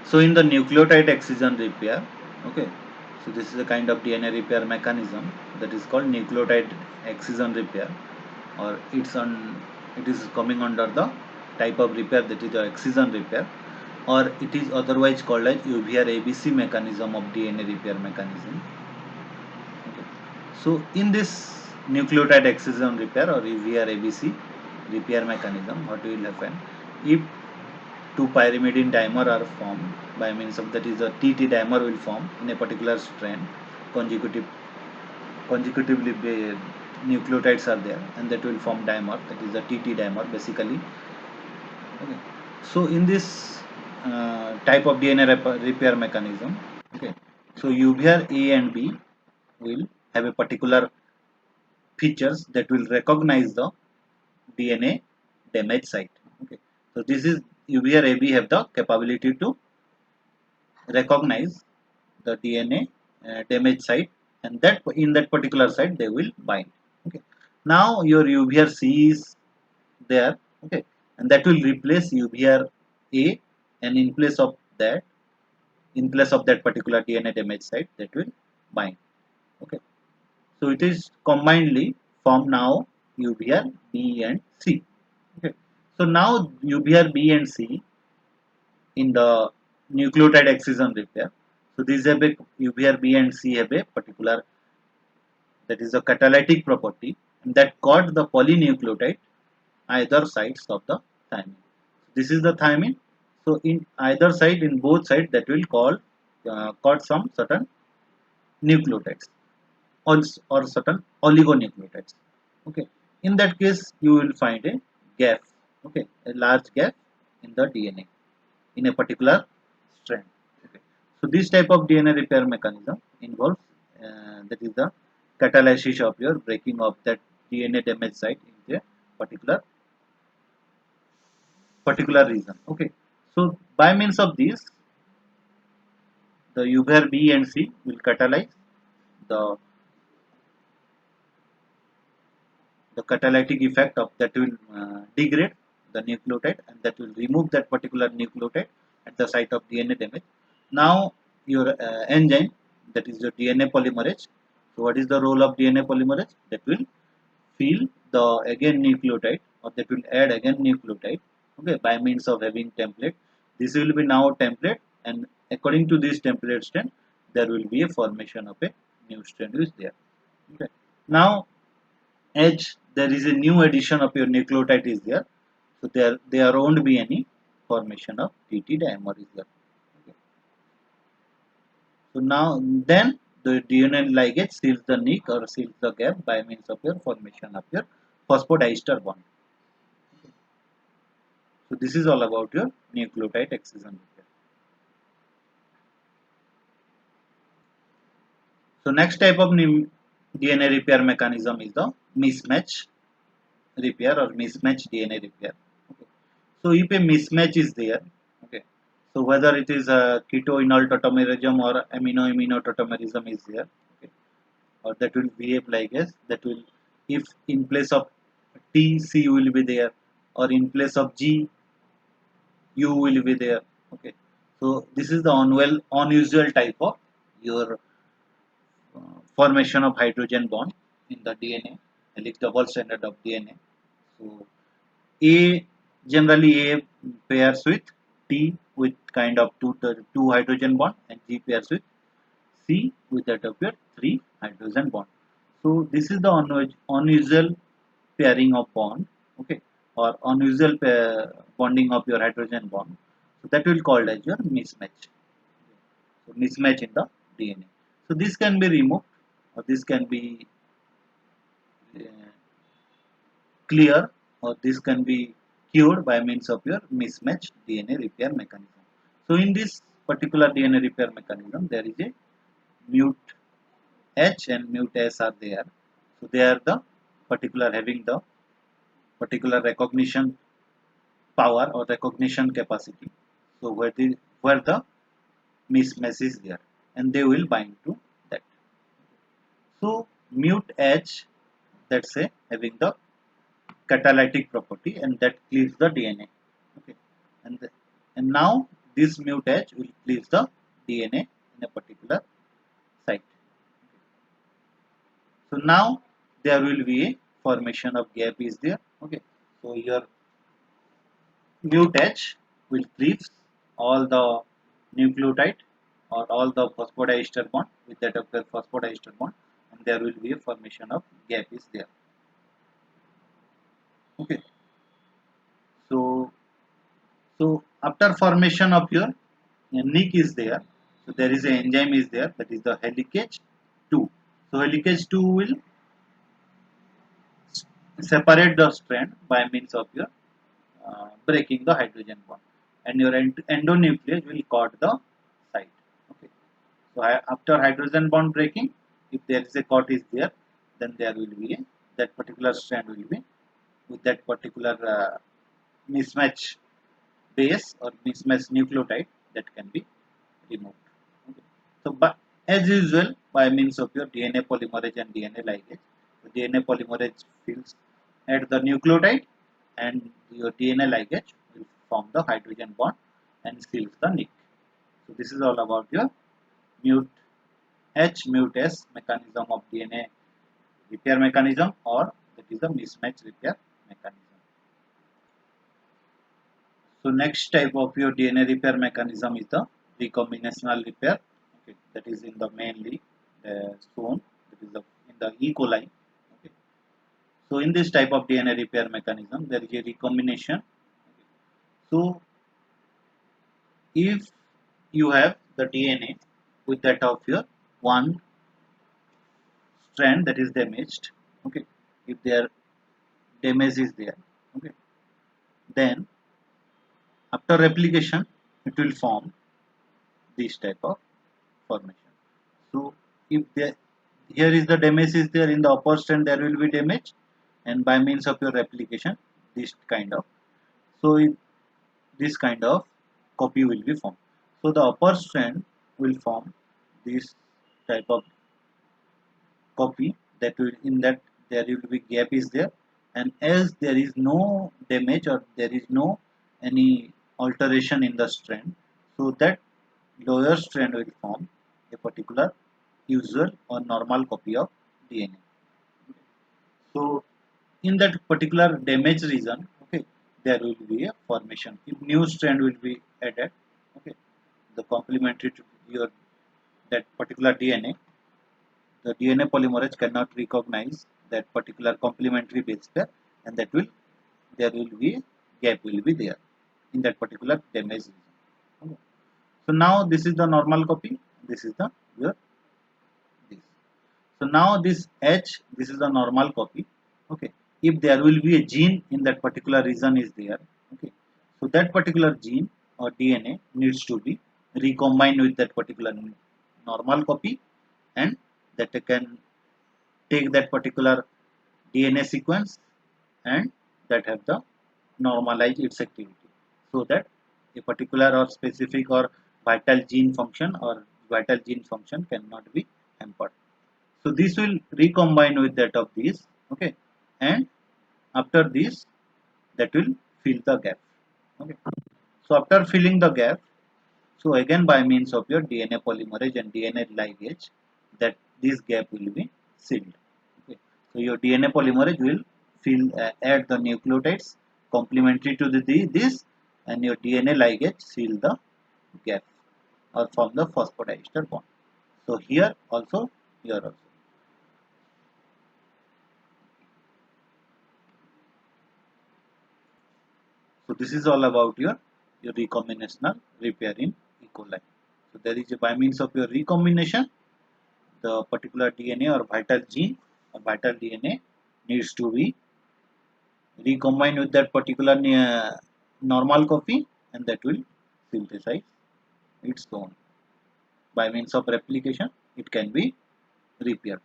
So in the nucleotide excision repair, okay, so this is a kind of DNA repair mechanism that is called nucleotide excision repair, or it is coming under the type of repair that is the excision repair, or it is otherwise called as UVR ABC mechanism of DNA repair mechanism. Okay. So in this nucleotide excision repair or UVR ABC repair mechanism, what will happen if two pyrimidine dimer are formed by means of, that is a TT dimer will form in a particular strand, consecutively nucleotides are there and that will form dimer, that is a TT dimer basically. Okay. So in this type of DNA repair mechanism, okay, so UBR A and B will have a particular features that will recognize the DNA damage site. Okay. So this is UBR AB have the capability to recognize the DNA damage site, and that in that particular site they will bind. Okay. Now your UBR C is there, okay, and that will replace UBR A, and in place of that particular DNA damage site, that will bind. Okay. So it is combinedly form now UBR B and C. Okay. So now UBR B and C in the nucleotide excision repair. So these have a UBR B and C have a particular, that is a catalytic property, and that caught the polynucleotide either sides of the thymine. This is the thymine. So in either side, in both sides, that will caught some certain nucleotides, or certain oligonucleotides. Okay. In that case, you will find a gap. Okay, a large gap in the DNA in a particular strand. Okay. So this type of DNA repair mechanism involves, that is the catalysis of your breaking of that DNA damage site in a particular region. Okay. So by means of this, the UVR B and C will catalyze the catalytic effect of that will degrade the nucleotide, and that will remove that particular nucleotide at the site of DNA damage. Now your enzyme, that is your DNA polymerase. So what is the role of DNA polymerase? That will fill the again nucleotide, or that will add again nucleotide, okay, by means of having template. This will be now template, and according to this template strand, there will be a formation of a new strand is there. Okay. Now as there is a new addition of your nucleotide is there, so there won't be any formation of TT dimer is there. Okay. So now then the DNA ligase seals the nick or seals the gap by means of your formation of your phosphodiester bond. So this is all about your nucleotide excision repair. So next type of DNA repair mechanism is the mismatch repair or mismatch DNA repair. Okay. So if a mismatch is there, okay, so whether it is a keto-enol tautomerism or amino-amino tautomerism is there, okay, or that will behave like as that will, if in place of T, C will be there, or in place of G, U will be there. Okay, so this is the unusual type of your formation of hydrogen bond in the DNA, helix double stranded of DNA. So A, generally A pairs with T with kind of two hydrogen bond, and G pairs with C with that of your three hydrogen bond. So this is the unusual pairing of bond, okay, or unusual bonding of your hydrogen bond. So that will called as your mismatch. So mismatch in the DNA. So this can be removed, or this can be uh, clear, or this can be cured by means of your mismatch DNA repair mechanism. So in this particular DNA repair mechanism, there is a mute H and mute S are there. So they are the particular having the particular recognition power or recognition capacity. So where the mismatch is there, and they will bind to that. So mute H, that's say having the catalytic property, and that cleaves the DNA. Okay, and now this mute H will place the DNA in a particular site. So now there will be a formation of gap is there. Okay, so your mute H will cleave all the nucleotide or all the phosphodiester bond with that of the phosphodiester bond, and there will be a formation of gap is there. Okay, so after formation of your nick is there, so there is an enzyme is there, that is the helicase 2. So helicase 2 will separate the strand by means of your breaking the hydrogen bond, and your endonuclease will cut the site. Okay, so after hydrogen bond breaking, if there is a cut is there, then there will be that particular strand will be with that particular mismatch base or mismatch nucleotide that can be removed. Okay. So, but as usual, by means of your DNA polymerase and DNA ligase, the DNA polymerase fills at the nucleotide, and your DNA ligase will form the hydrogen bond and seals the nick. So, this is all about your mute H mute S mechanism of DNA repair mechanism, or that is the mismatch repair mechanism. So next type of your DNA repair mechanism is the recombinational repair. Okay, that is in the mainly shown, that is in the E. coli. Okay. So in this type of DNA repair mechanism, there is a recombination. Okay. So if you have the DNA with that of your one strand that is damaged, okay, if their damage is there, okay, then after replication it will form this type of formation. So if there, here is the damage is there in the upper strand, there will be damage, and by means of your replication, this kind of, so this kind of copy will be formed. So the upper strand will form this type of copy, that will, in that there will be gap is there, and as there is no damage or there is no any alteration in the strand, so that lower strand will form a particular usual or normal copy of DNA. So in that particular damage region, okay, there will be a formation. If new strand will be added, okay, the complementary to your that particular DNA, the DNA polymerase cannot recognize that particular complementary base pair, and that will, there will be gap will be there in that particular damage region. Okay. So now this is the normal copy. This is the your this. So now this H, this is the normal copy. Okay. If there will be a gene in that particular region is there. Okay. So that particular gene or DNA needs to be recombined with that particular normal copy, and that can take that particular DNA sequence and that have the normalize its activity, so that a particular or specific or vital gene function or vital gene function cannot be hampered. So this will recombine with that of this, okay, and after this, that will fill the gap. Okay. So after filling the gap, so again by means of your DNA polymerase and DNA ligase, that this gap will be sealed. Okay. So your DNA polymerase will fill add the nucleotides complementary to this, and your DNA ligase seal the gap or form the phosphodiester bond. So here also, here also. So this is all about your recombinational repair in E. coli. So there is a, by means of your recombination, the particular DNA or vital gene or vital DNA needs to be recombined with that particular normal copy, and that will synthesize its own. By means of replication, it can be repaired.